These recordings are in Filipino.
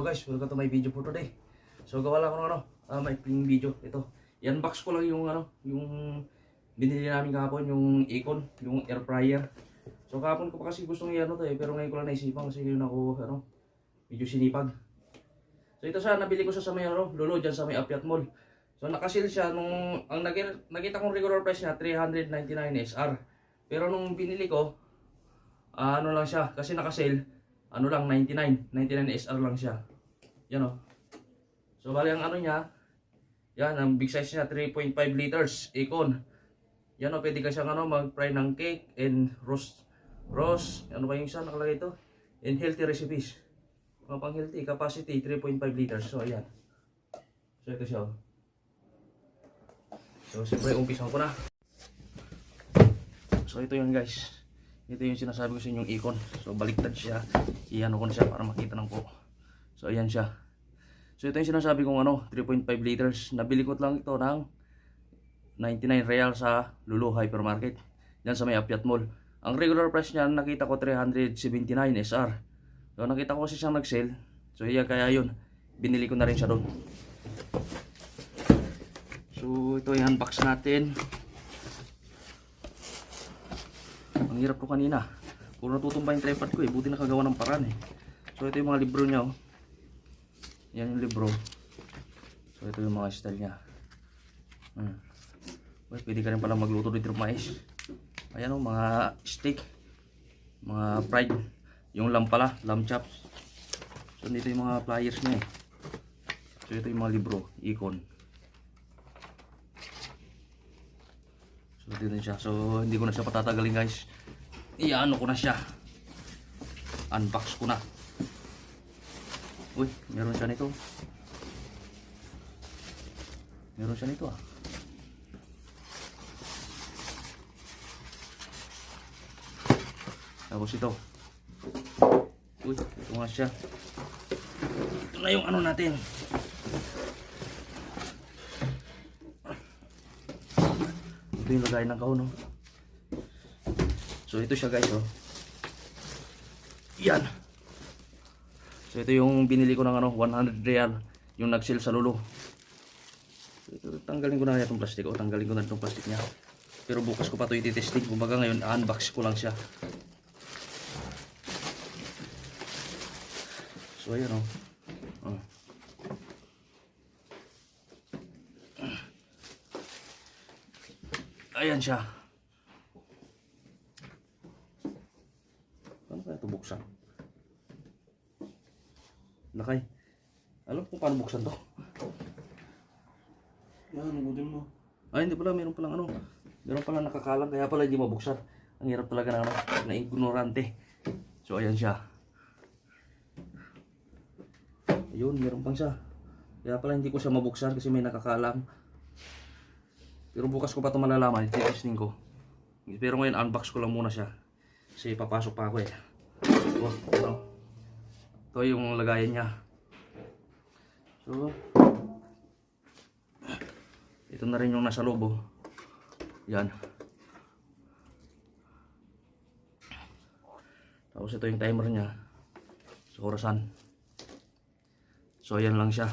guys, welcome to my video for today. So gawa lang ako ng may video. Ito, i-unbox ko lang yung yung binili namin kahapon, yung Econ, yung air fryer. So kahapon ko pa kasi gustong i-ano to pero ngayon ko lang naisipan kasi yun ako medyo sinipag. So ito siya, nabili ko siya sa may Lolo dyan sa may Apiat Mall. So nakasil siya nung ang nakita kong regular price niya 399 SR. Pero nung binili ko ano lang siya kasi naka-sale lang 99 SR lang siya. Yan o. So bali ang niya, yan ang big size niya 3.5 liters Econ. Yan o, pwede ka siyang mag-fry ng cake and roast. Ano ba yung isa nakalagay ito? And healthy recipes. Mga pang healthy, capacity 3.5 liters. So ayan. So ito siya o. So siyempre umpisan ko na. So ito yun guys. Ito yung sinasabi ko sa inyong Econ. So baliktad siya. Iyan ko na siya para makita ng po. So ayan siya. So ito yung sinasabi kong 3.5 liters. Nabili ko lang ito ng 99 real sa Lulu Hypermarket. Yan sa may Apiat Mall. Ang regular price niya nakita ko 379 SR. So nakita ko kasi siyang nag-sale. So kaya yun. Binili ko na rin siya doon. So ito yung unbox natin. Ang hirap ko kanina. Kung natutumba yung tripod ko buti nakagawa ng paraan So ito yung mga libro niya Yan yung libro. So ito yung mga style niya. Pwede ka rin pala magluto dito ng mais. Ayan mga steak, mga fried, yung lamb pala, lamb chops. So dito yung mga pliers niya So ito yung mga libro, Econ. So dito siya. So hindi ko na siya patatagalin guys. Iano ko na siya. Unbox ko na. Uy, meron siya nito. Meron siya nito Tapos ito. Uy, ito nga siya. Ito na yung natin. Ito yung lagay ng kahon So ito siya guys Yan. So ito yung binili ko ng 100 real yung nag-sale sa Lulu. So ito, tanggalin ko na itong plastic tanggalin ko na itong plastic niya. Pero bukas ko pa ito i-testing. Kumbaga ngayon unbox ko lang siya. So ayan Ayan siya. Paano kaya ito buksan? Lakay. Alam kung paano buksan to. Yan, budin mo. Ay, hindi pala. Meron palang Meron palang nakakalang. Kaya pala hindi mabuksan. Ang hirap talaga na ignorante. So ayan siya. Ayun, meron pang siya. Kaya pala hindi ko siya mabuksan kasi may nakakalang. Pero bukas ko pa ito malalaman, i-testing ko. Pero ngayon unbox ko lang muna siya. Kasi papasok pa ako Ito yung lagayan niya. So ito na rin yung nasa loob Yan. Tapos ito yung timer niya. Sa orasan. So ayan lang siya.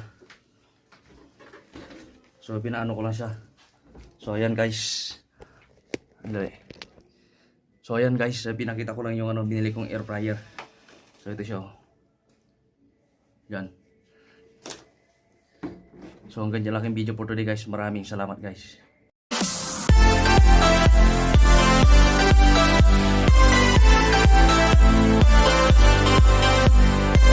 So pinaano ko lang siya. So ayan guys. So ayan guys, pinakita ko lang yung binili kong air fryer. So ito siya. Yan. So hanggang dyan lang yung video for today guys. Maraming salamat guys.